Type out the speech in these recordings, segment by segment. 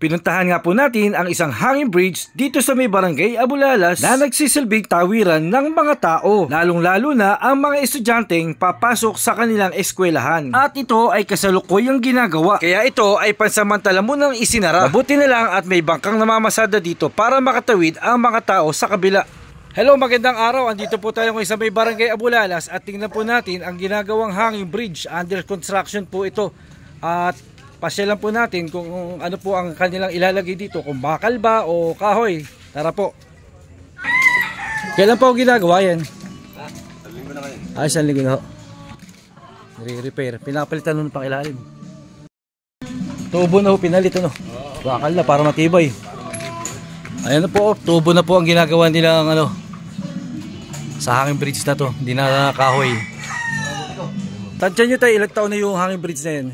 Pinuntahan nga po natin ang isang hanging bridge dito sa may barangay Abulalas na nagsisilbing tawiran ng mga tao, lalong-lalo na ang mga estudyanteng papasok sa kanilang eskwelahan. At ito ay kasalukuyang ginagawa, kaya ito ay pansamantala munang isinara. Mabuti na lang at may bangkang namamasada dito para makatawid ang mga tao sa kabila. Hello, magandang araw. Andito po tayo sa may barangay Abulalas at tingnan po natin ang ginagawang hanging bridge. Under construction po ito. At pasyalan po natin kung ano po ang kanilang ilalagay dito, kung bakal ba o kahoy. Tara po. Kailan po ginagawa yan? Isang linggo na kayo. Isang linggo na ho. Nire-repair. Pinapalitan nun pang ilalim. Tubo na ho, pinalit ano. Bakal na para matibay. Ayan na po, tubo na po ang ginagawa nilang ano sa hanging bridge na to. Hindi na kahoy. Tansya nyo tayo, ilang taon na yung hanging bridge na yan?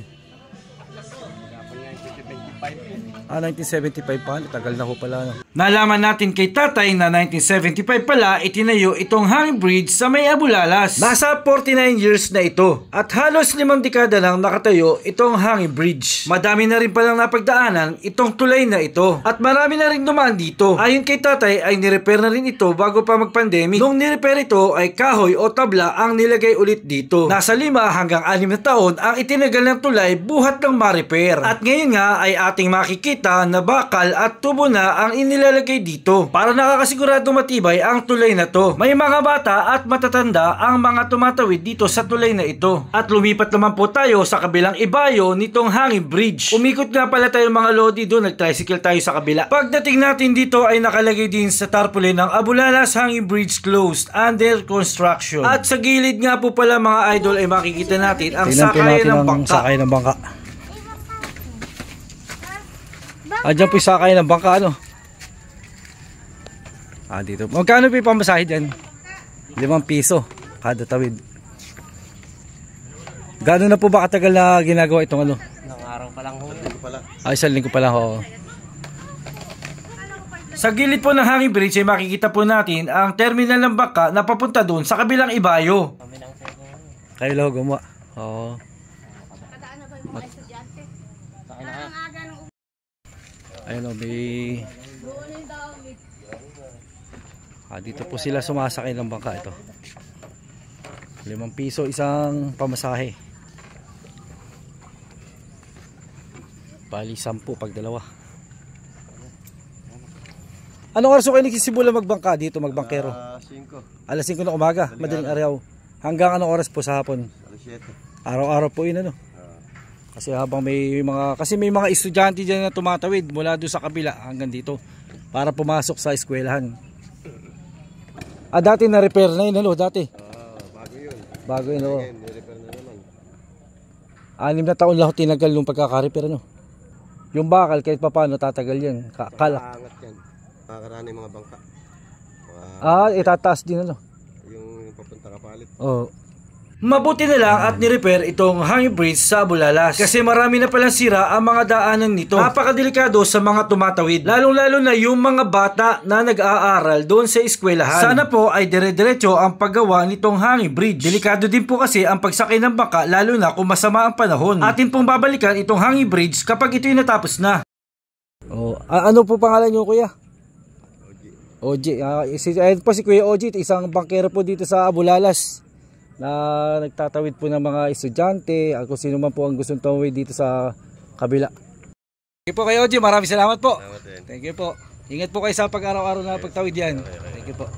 1975 pa, tagal na ho pala. No? Nalaman natin kay tatay na 1975 pala itinayo itong hanging bridge sa may Abulalas. Nasa 49 years na ito at halos 5 dekada nang nakatayo itong hanging bridge. Madami na rin palang napagdaanan itong tulay na ito at marami na rin dumaan dito. Ayon kay tatay ay nirepair na rin ito bago pa mag-pandemic. Nung nirepair ito ay kahoy o tabla ang nilagay ulit dito. Nasa 5 hanggang 6 na taon ang itinagal ng tulay buhat ng ma-repair. At ngayon nga ay ating makikita na bakal at tubo na ang inilalagay dito para nakakasigurado matibay ang tulay na to. May mga bata at matatanda ang mga tumatawid dito sa tulay na ito. At lumipat naman po tayo sa kabilang ibayo nitong hanging bridge. Umikot nga pala tayo mga lodi doon, nag-tricycle tayo sa kabila. Pagdating natin dito ay nakalagay din sa tarpaulin ng Abulalas Hanging Bridge closed under construction. At sa gilid nga po pala mga idol ay makikita natin ang sakayan ng bangka. Diyan po yung sakay ng bangka ano. Dito. Magkano po yung pamasahe dyan? 5 piso kada tawid. Gano'n na po ba katagal na ginagawa itong ano? Ilang araw pa lang ho. Isang linggo pa lang ho. Sa gilid po ng hanging bridge ay makikita po natin ang terminal ng bangka na papunta doon sa kabilang ibayo. Kayo lang gumawa. Oo. Ayun o, may dito po sila sumasakay ng bangka ito. 5 piso isang pamasahe. Bali 10 pag dalawa. Anong oras kayo nagsisimulan magbangka dito, magbangkero? 5. Alas 5 na umaga, madaling araw. Hanggang anong oras po sa hapon? Alas 7. Araw-araw po yun ano. Kasi habang may mga estudyante diyan na tumatawid mula doon sa kabila hanggang dito para pumasok sa eskwelahan. Dati na repair na yun ano, dati. Bago yun. Bago yun oh. Ni-repair na Anim naman. na taon lang tinagal nung pagkaka-repair ano. Yung bakal kahit papaano tatagal yan. Angat yan. Makakarani mga bangka. Itataas din ano. Yung papunta kapalit. Oo. Mabuti na lang at ni-repair itong hanging bridge sa Abulalas kasi marami na palang sira ang mga daanan nito. Napakadelikado sa mga tumatawid, lalong-lalo na yung mga bata na nag-aaral doon sa eskwelahan. Sana po ay dire-diretso ang paggawa nitong hanging bridge. Delikado din po kasi ang pagsakay ng bangka lalo na kung masama ang panahon. Atin pong babalikan itong hanging bridge kapag ito'y natapos na. Ano po pangalan niyo kuya? OG. Ayun po si Kuya OG, isang bangkero po dito sa Abulalas na nagtatawid po ng mga estudyante at kung sino man po ang gustong tumawid dito sa kabila. Thank you po kayo, Oji. Maraming salamat po. Thank you po. Ingat po kayo sa pag-araw-araw na pagtawid yan. Thank you po.